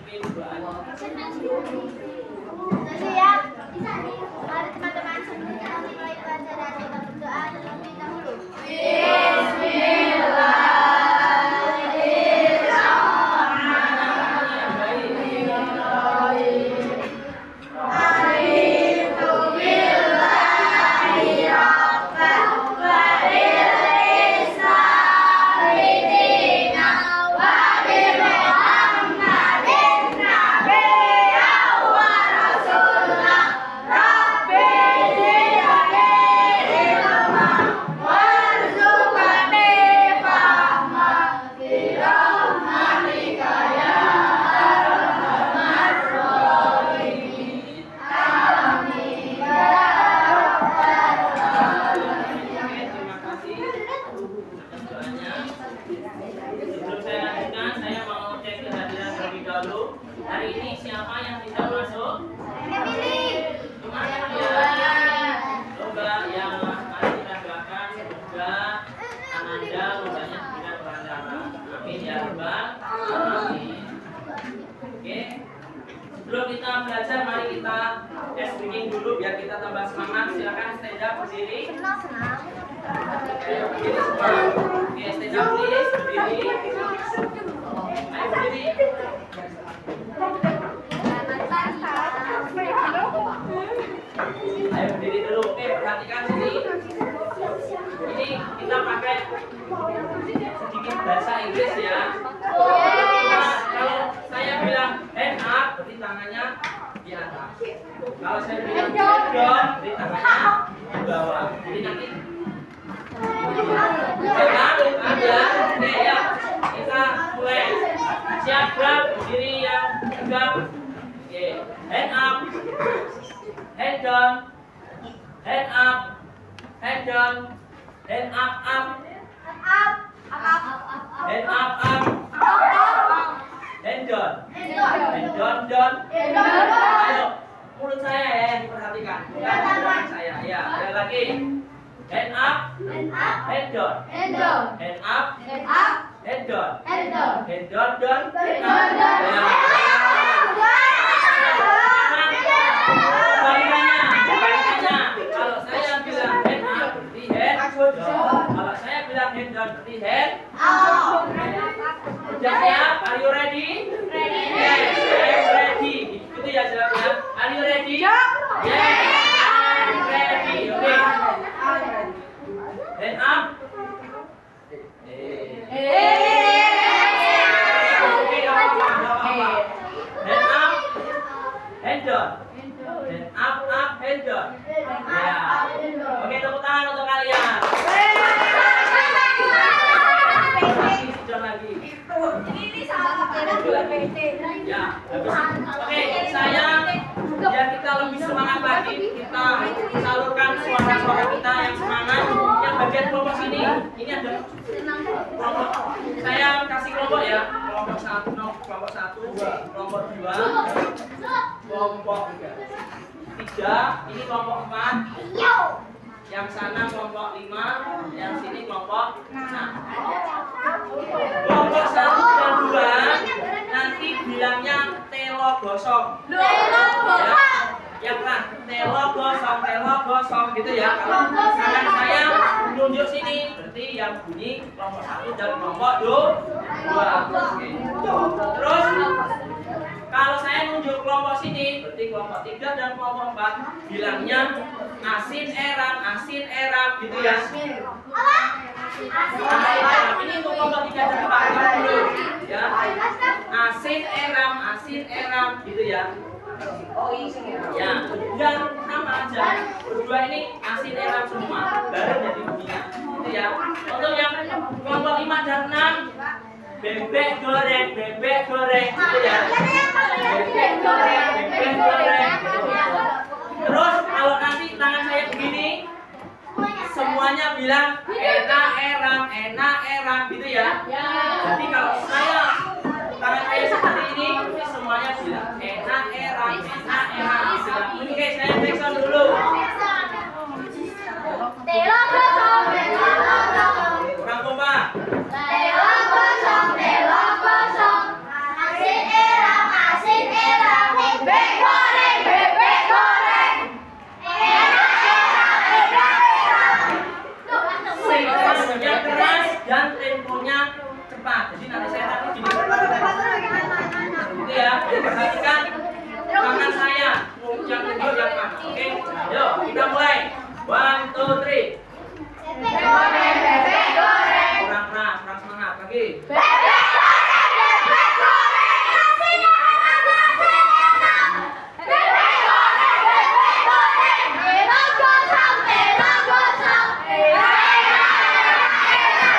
pimpin doanya. Siap. Mari teman-teman sebelum kita mulai pelajaran kita berdoa terlebih dahulu. Hari ini siapa yang tidak masuk? Emily. Semoga yang mari kita doakan semoga Ananda lombanya dengan lancar. Amin ya rabbal alamin. Oke. Sebelum kita belajar, mari kita tes speaking dulu biar kita tambah semangat. Silakan stand up berdiri. Senang. Berdiri semua. Oke, stand up please, berdiri. Ayo berdiri. Ayo berdiri dulu. Oke, perhatikan sini. Ini kita pakai sedikit bahasa Inggris ya. Nah, kalau saya bilang hand up, berarti tangannya di atas. Kalau saya bilang hand down, berarti tangannya di bawah. Jadi nanti ada. Oke ya, kita mulai. Siap gerak, berdiri yang tegak. Oke, hand up, hand down, hand up, hand down, hand up, hand up, hand down, hand down. Ayo, mulut saya ya yang diperhatikan, bukan tangan saya. Ya, ada lagi. Hand up, hand down, hand up, hand down, hand down. Kebalikannya. Kalau saya bilang hand up berarti hand down. Kalau saya bilang hand down berarti hand up. Sudah siap? Are you ready? Yes, I'm ready. Ikuti ya jawabnya. Are you ready? Yes, I'm ready. Oke. Hand up. Hand up, hand down, hand up, hand down. Ya. Oke, tepuk tangan untuk kalian. Lagi. Ya, habis. Oke, saya biar kita lebih semangat lagi, kita salurkan suara-suara kita yang semangat. Yang bagian kelompok sini, ini ada kelompok. Saya kasih kelompok ya. Kelompok 1, kelompok 2, kelompok 3, ini kelompok 4. Yang sana kelompok 5, yang sini kelompok 6. Kelompok 1 dan 2 nanti bilangnya telo gosong. Ya, yang kan telo gosong gitu ya. Kalau tangan saya menunjuk sini berarti yang bunyi kelompok 1 dan kelompok 2. Oke. Terus kalau saya nunjuk kelompok sini berarti kelompok 3 dan kelompok 4 bilangnya asin eram gitu ya. Asin eram ini untuk kelompok 3 dan 4 dulu ya. Asin eram gitu ya. Ya, dan sama aja. Berdua ini asin eram semua, baru jadi bunyinya. Gitu ya. Untuk yang kelompok 5 dan 6 bebek goreng gitu ya. Bebek goreng. Terus kalau nanti tangan saya begini, semuanya bilang enak eram gitu ya. Jadi kalau saya tangan saya seperti ini, semuanya bilang enak eram gitu ya. Oke, saya backsound dulu. Kurang kompak. Telo kosong, asin eram, Perhatikan tangan saya, yang tunjuk yang mana, oke? Yuk, kita mulai. 1, 2, 3. Bebek goreng, bebek goreng. Kurang keras, kurang semangat lagi. Bebek goreng, bebek goreng. Asin enak, asin enak. Bebek goreng, bebek goreng. Terong gosong, terong gosong. Enak, enak.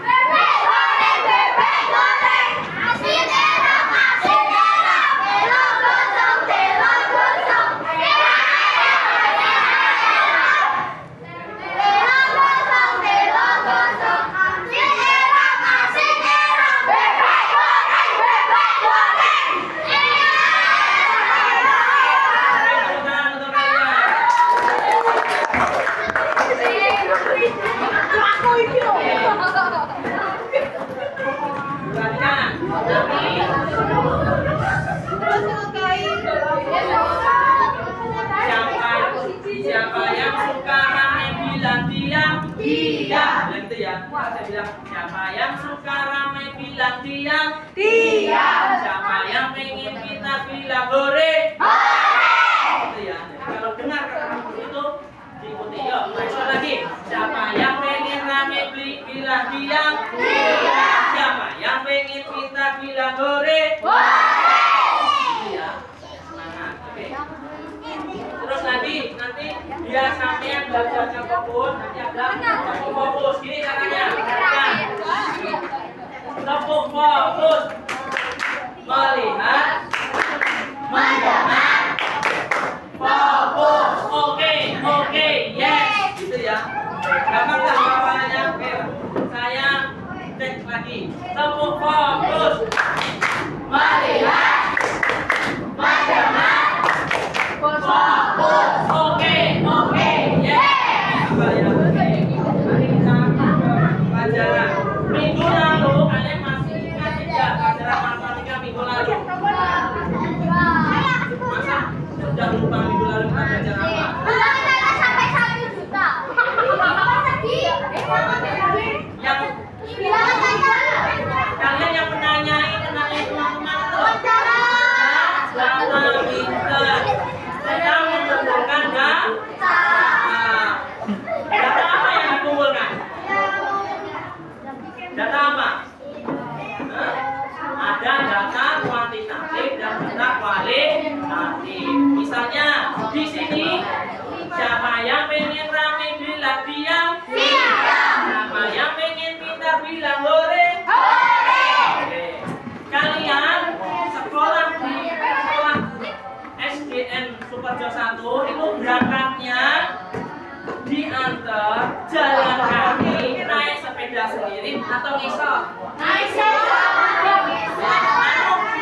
Bebek goreng, bebek goreng. Asin enak, asin enak. Terong gosong, terong gosong. Enak, terong gosong, terong gosong. Asin enak, asin enak. Bebek goreng, bebek goreng. Tepuk tangan untuk kalian. Perhatikan, siapa yang suka rame bilang diam, diam. Bilang gitu ya. Saya bilang siapa yang suka rame bilang diam, diam. Siapa yang pengen kita bilang hore, gitu ya. Jadi kalau dengar kata itu diikuti. Yuk, masuk lagi. Siapa yang pengen rame bilang diam, diam. Siapa yang pengen kita bilang hore, gitu ya. Semangat, oke. Terus lagi nanti biar sampean belajar ke kebun nanti ada tepuk fokus. Gini caranya. Perhatikan. Tepuk fokus. Melihat, mendengar, fokus. Oke, oke, yes. Gitu ya. Gampang tak hafalannya? Oke. Saya cek lagi. Tepuk fokus. Melihat, mendengar, fokus. Oke, oke, yes. Apa ya? Mari kita ke pelajaran. Minggu lalu kalian masih ingat tidak pelajaran matematika minggu lalu? Masa sudah lupa minggu lalu kita belajar apa? Sampai 1 juta. Yang kalian yang menanyai kenalin teman-teman itu. Sama pinter. Sedang mengumpulkan data. Data apa yang dikumpulkan? Data apa? Hah? Ada data kuantitatif dan data kualitatif. Misalnya di sini siapa yang pengen rame bilang diam? Siapa yang pengen pintar bilang hore? Oke. Kalian sekolah di sekolah SDN Sukoharjo 1 itu berangkatnya diantar jalan kaki, naik sepeda sendiri atau ngisor?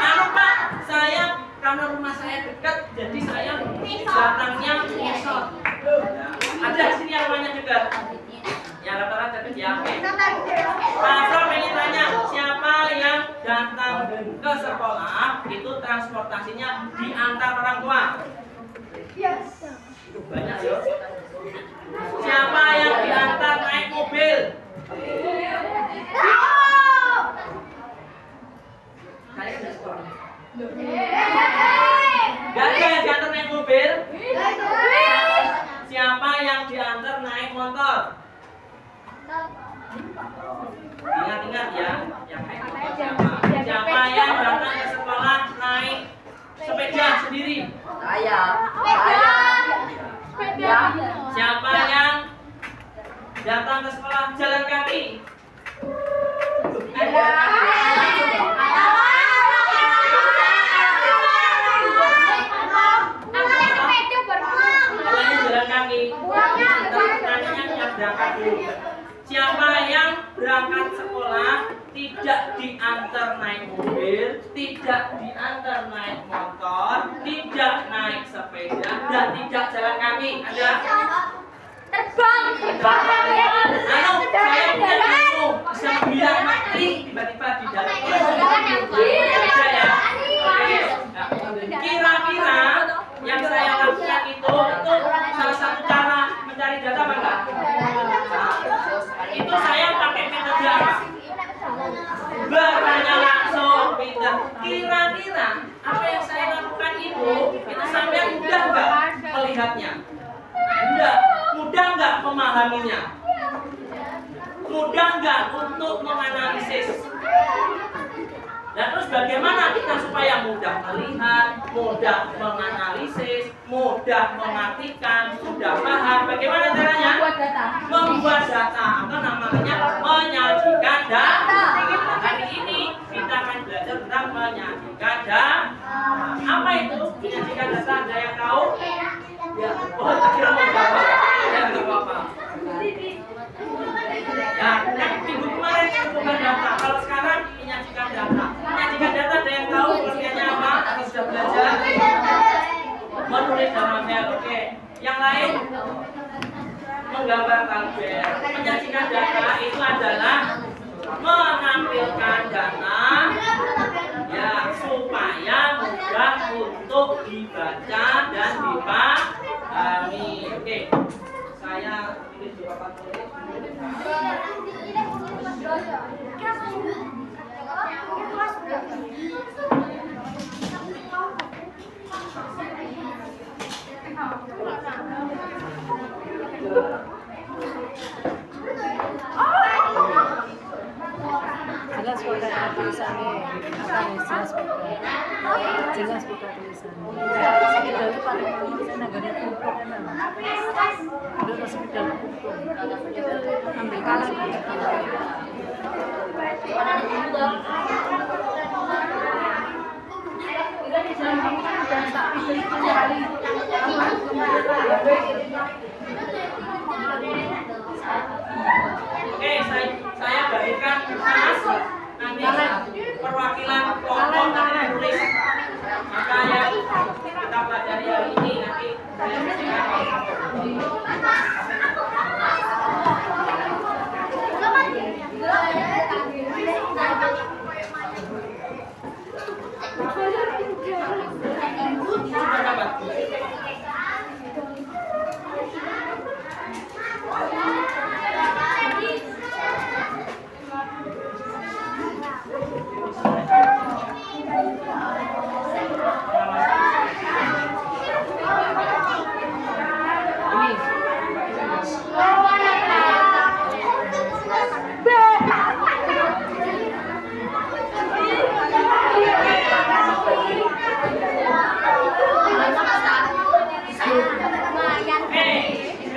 Anu Pak, saya karena rumah saya dekat, jadi saya datangnya ngisor. Ada di sini yang namanya juga. Ya rata-rata jadi apa? Pastor pengen tanya, siapa yang datang ke sekolah itu transportasinya diantar orang tua? Itu banyak ya. Siapa yang diantar naik mobil? Kalian udah sekolah? Gak ada yang diantar naik mobil? Siapa yang diantar naik motor? Ingat-ingat ya, yang naik motor siapa? Siapa yang datang ke sekolah naik sepeda sendiri? Saya. Siapa yang datang ke sekolah jalan kaki? Katanya jalan kaki. Pertanyaannya yang berangkat dulu. Siapa yang berangkat sekolah tidak diantar naik mobil, tidak diantar naik motor, tidak naik sepeda, dan tidak jalan kaki? Ada? Terbang. Anu, saya punya ilmu bisa bilang mati tiba-tiba di dalam kelas. Bisa ya? Oke. Nah, kira-kira yang saya lakukan itu salah satu cara mencari data apa enggak? Itu saya pakai metode apa? Bertanya langsung, Peter. Kira-kira apa melihatnya? Enggak. Mudah nggak memahaminya? Mudah nggak untuk menganalisis? Dan terus bagaimana kita supaya mudah melihat, mudah menganalisis, mudah mengartikan, mudah paham? Bagaimana caranya? Membuat data atau namanya menyajikan data. Hari ini kita akan belajar tentang menyajikan data. Apa itu menyajikan data? Ada yang tahu? Ya, oh kira mau jawab. Ya, nggak apa-apa. Ya, kan minggu kemarin bukan data. Kalau sekarang menyajikan data. Menyajikan data ada yang tahu pengertiannya apa? Atau sudah belajar? Menulis dalam tabel. Oke. Yang lain? Menggambar tabel. Menyajikan data itu adalah menampilkan data ya supaya mudah untuk dibaca dan dipahami. Oke. Saya tulis di papan tulis. Jelas bukan tulisannya, jelas bukan tulisannya. Kita itu paling tulisan agarnya kumpul kan, udah masuk ke dalam kumpul. Ambil kalah. Oke, saya bagikan kelas nanti perwakilan kelompok nanti tulis apa yang kita pelajari hari ini nanti saya berikan.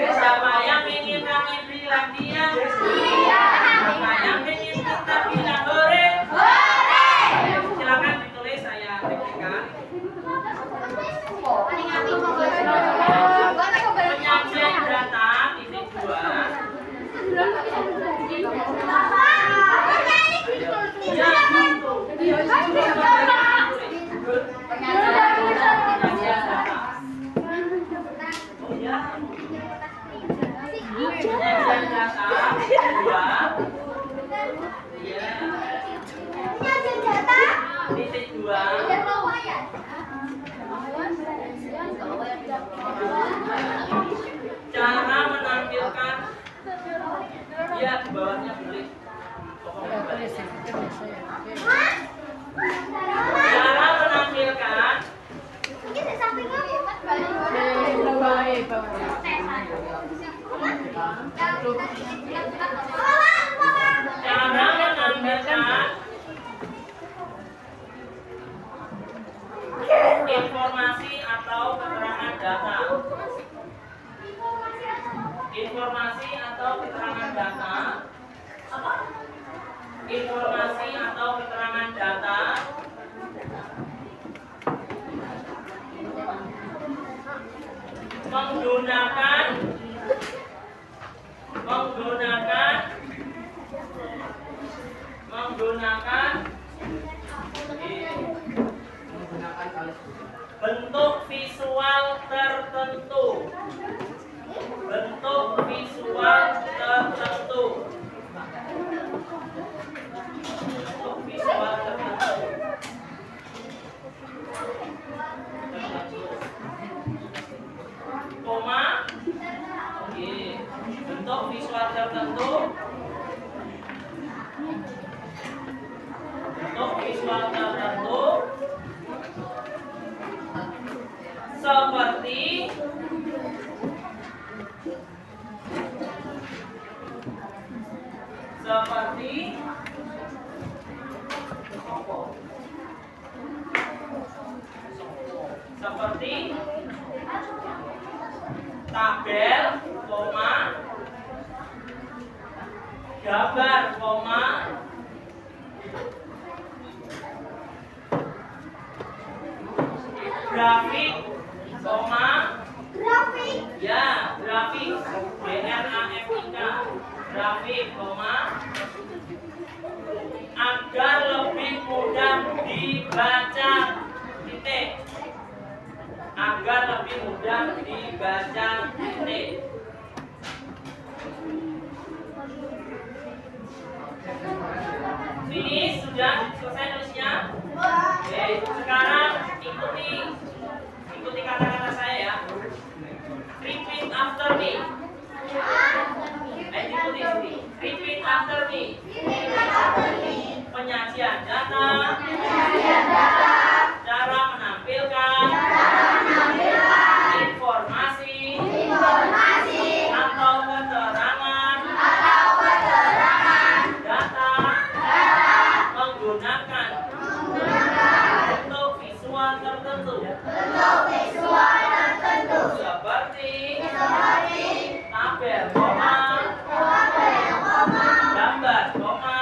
Siapa yang ingin kami bilang dia? Siapa yang ingin kita bilang hore? Silakan ditulis, saya berikan. Penyajian data titik 2. Titik 2. Cara menampilkan ya bawahnya boleh. Cara menampilkan informasi atau keterangan data. Informasi atau keterangan data. Informasi atau keterangan data. Menggunakan bentuk visual tertentu. Bentuk visual tertentu. Bentuk visual tertentu. Koma. Oke. Bentuk visual tertentu. Bentuk visual tertentu seperti seperti tabel, koma, gambar, koma, grafik, koma, Grafik. ya, grafik, GRAFIK, grafik, koma, agar lebih mudah dibaca, titik, agar lebih mudah dibaca, titik. Ini sudah selesai nulisnya. Oke, sekarang ikuti kata-kata saya ya. Repeat after me. Ikuti. Repeat after me. Penyajian data. Cara menampilkan. Informasi. Atau keterangan. Data. Menggunakan. Bentuk visual tertentu. Seperti tabel, koma, gambar, koma,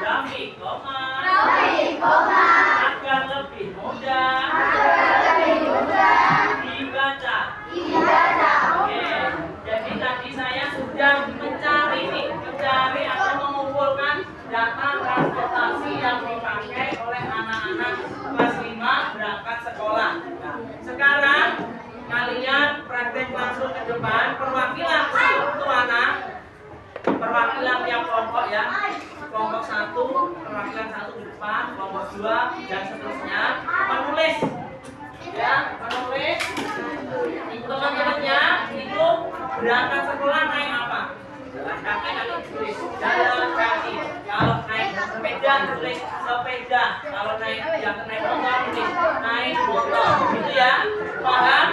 grafik, koma, agar lebih mudah dibaca. Oke, jadi tadi saya sudah mencari atau mengumpulkan data transportasi yang dipakai oleh anak-anak kelas 5 berangkat sekolah. Nah, sekarang kalian praktek langsung ke depan, perwakilan satu anak, perwakilan yang kelompok ya, kelompok 1, perwakilan 1 di depan, kelompok 2 dan seterusnya menulis ya, menulis teman-temannya itu berangkat sekolah naik apa? Jalan kaki nanti tulis jalan kaki, kalau naik sepeda tulis sepeda, kalau naik motor tulis naik motor, gitu ya, paham?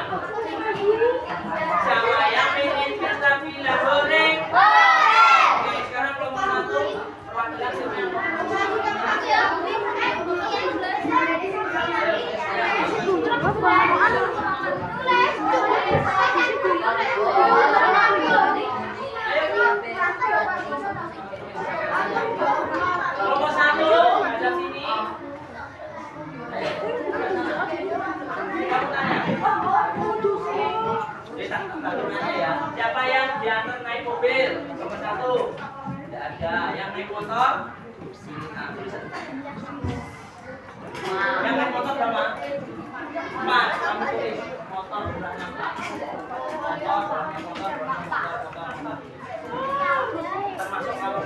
Siapa yang ingin kita bila goreng? Oke, sekarang kelompok 1 perwakilan kelompok 1 ada sini. Ya. Siapa yang diantar naik mobil? Nomor 1. Tidak ada. Yang naik motor? Yang naik motor berapa? 4. Kamu tulis motor berapa? Motor. Termasuk kalau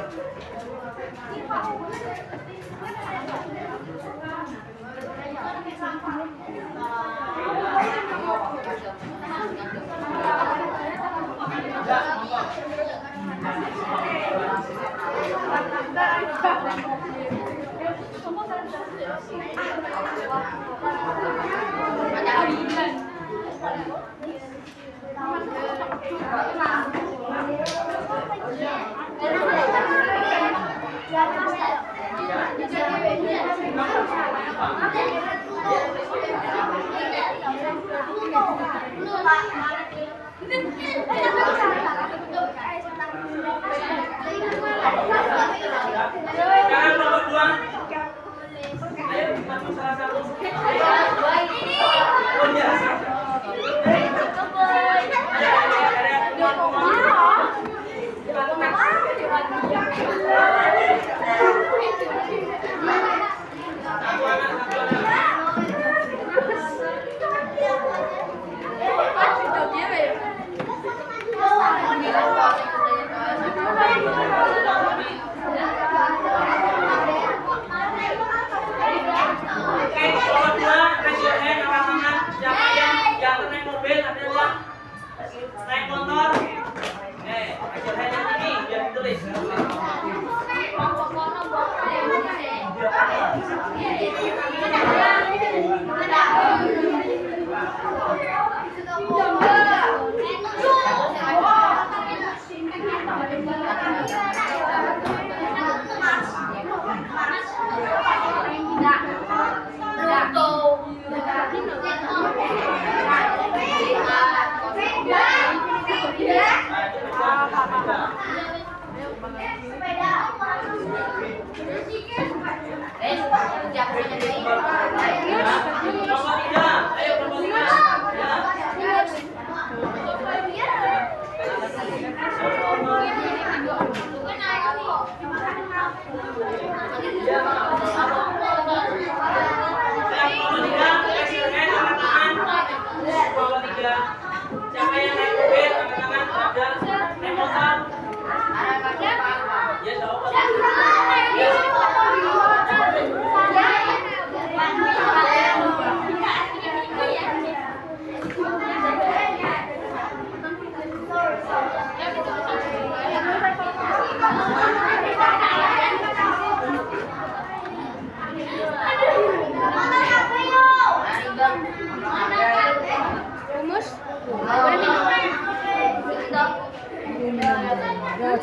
sekarang nomor 2. Ayo masuk salah satu. Oh iya.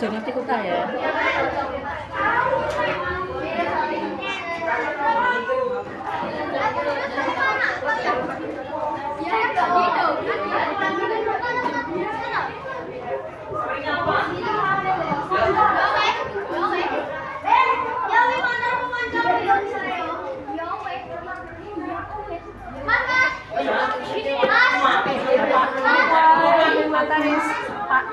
aja ngerti kok ya. Mataris, Pak.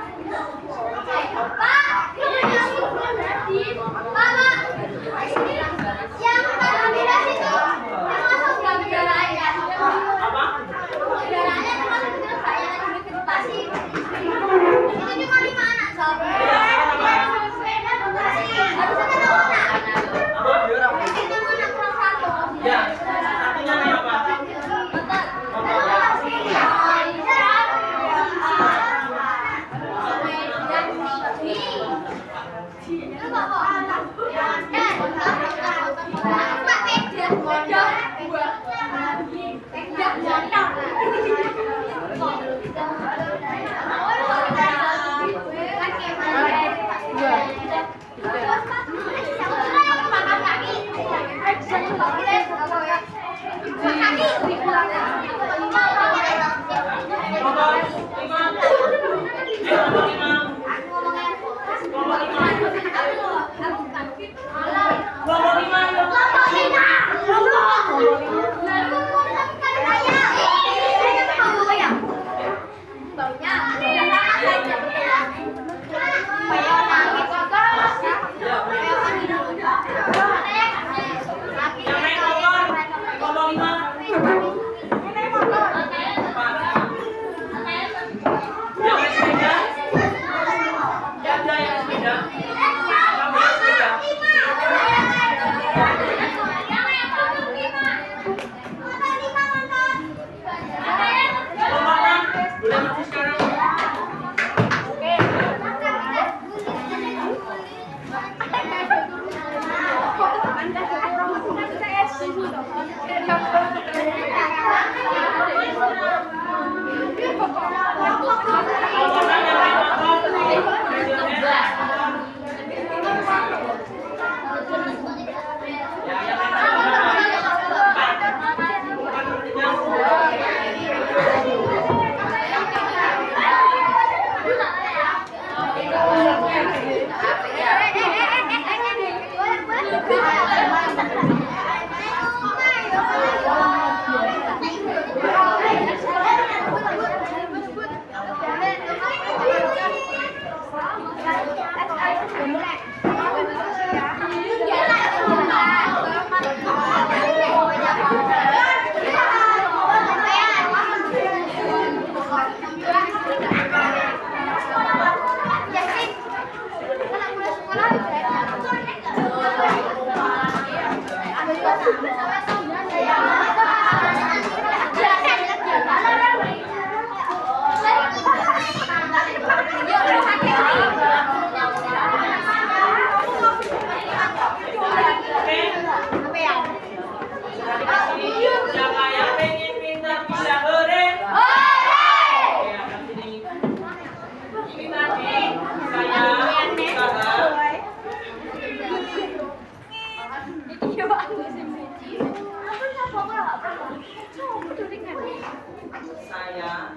Saya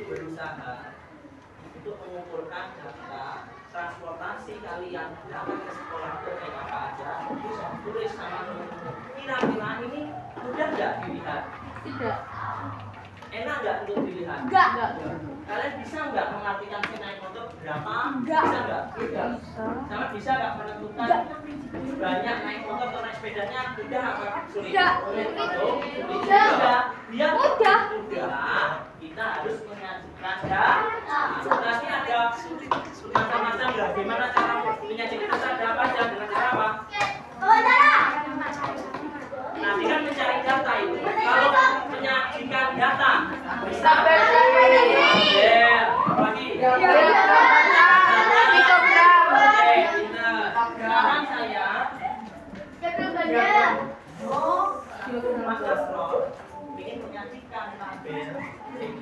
berusaha untuk mengumpulkan data transportasi kalian datang ke sekolah itu kayak apa aja, bisa tulis sama kira-kira ini mudah nggak dilihat? Tidak. Enak nggak untuk dilihat? Enggak. Kalian bisa nggak mengartikan si naik motor berapa? Enggak. Bisa nggak? Tidak. Sama bisa nggak menentukan banyak naik motor atau naik sepedanya mudah apa sulit? Tidak. Mudah. Biar mudah. Kita harus menyajikan data. Nanti ada macam-macam bagaimana cara menyajikan data ada apa aja dengan cara apa? Nanti kan mencari data itu. Kalau menyajikan data bisa lagi. Sekarang saya Mas Dasro ingin menyajikan tabel,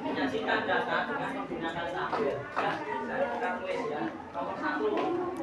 menyajikan data dengan menggunakan tabel. Ya, saya tulis ya. Nomor 1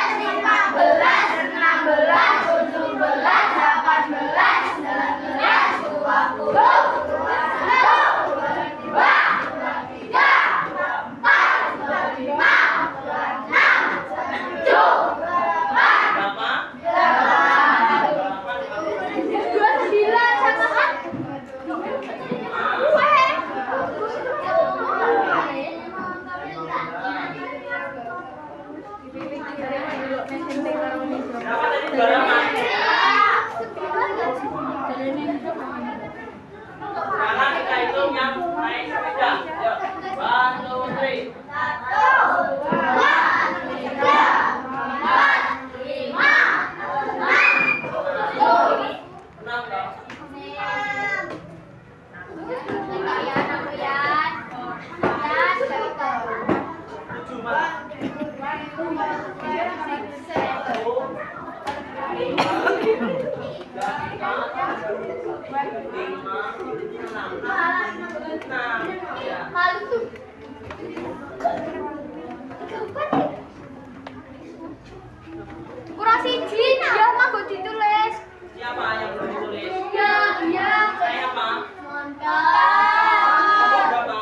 Berapa tadi? Berapa? Sekarang kita hitung yang naik sepeda. Yuk. 1, 2, 3. 6 dong. 7 Mas. Kurang siji, ya mah gue ditulis. Siapa yang belum ditulis? Ya, ya. Saya apa? Mantap. Berapa?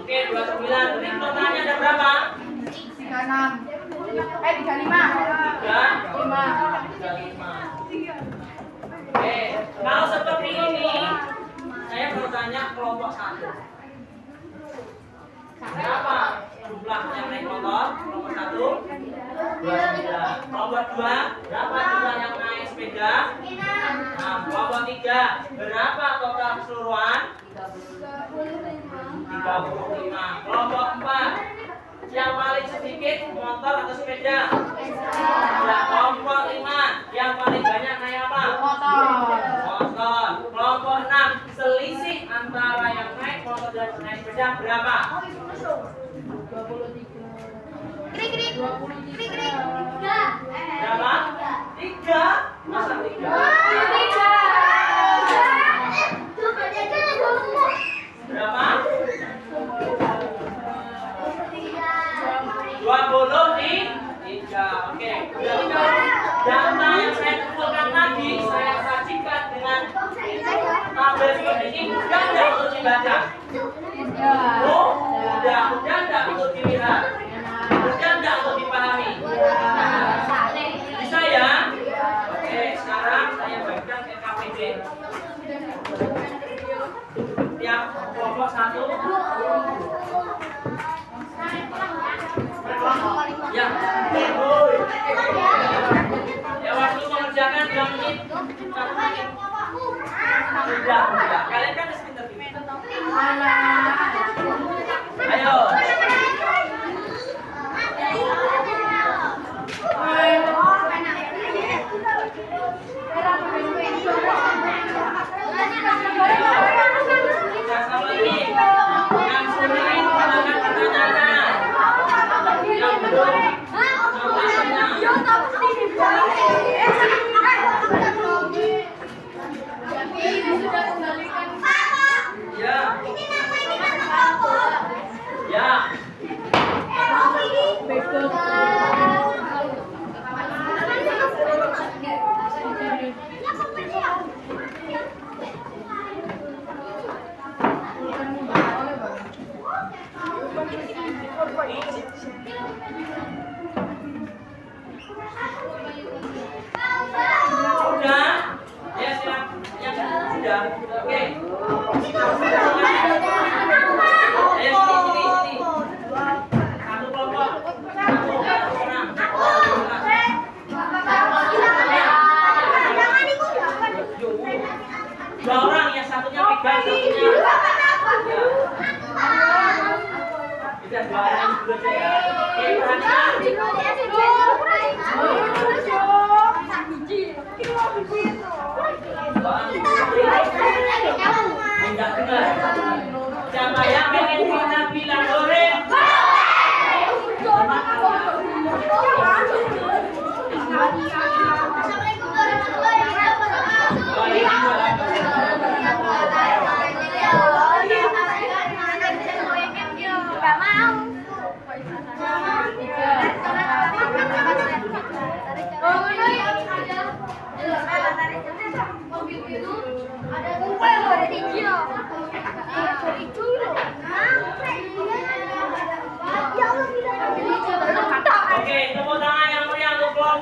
Oke, 29. Ini totalnya ada berapa? 35. 35. Oke, kalau seperti ini, saya mau tanya kelompok 1. Berapa jumlah yang naik motor? Kelompok 1? 29. Kelompok 2, berapa jumlah yang naik sepeda? Nah, kelompok 3, berapa total keseluruhan? 35. Kelompok 4, yang paling sedikit motor atau sepeda? Ya, kelompok 5, yang paling banyak naik apa? Motor. Kelompok 6, selisih antara yang naik motor dan naik sepeda berapa? Krik. Berapa? 3? Masa 3? Berapa? 23. Oke. Data yang saya kumpulkan tadi saya sajikan dengan tabel seperti ini. Mudah nggak untuk dibaca? Oh, mudah nggak untuk dilihat? Mudah nggak untuk dipahami? Bisa ya? Oke, sekarang saya bagikan ke KPD. Tiap kelompok 1. Ya. Ya, waktu mengerjakan 2 menit. 1 menit. Udah. Kalian kan harus pinter-pinter. Ayo.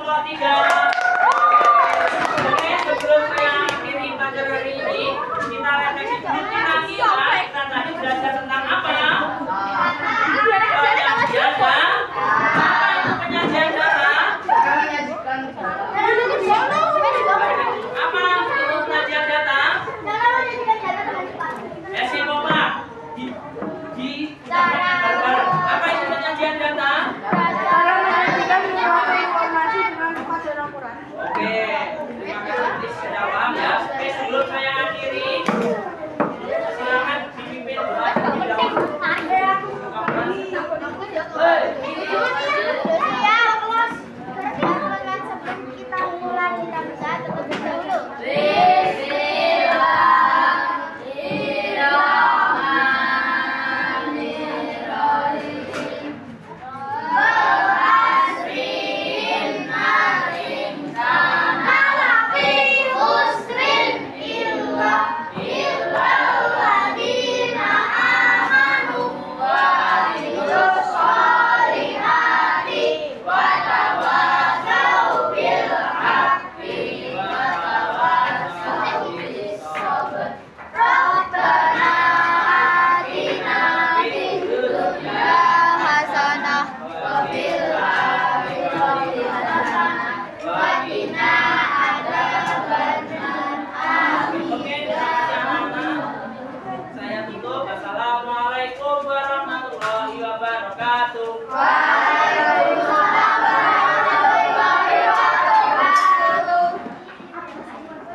1, 2, 3.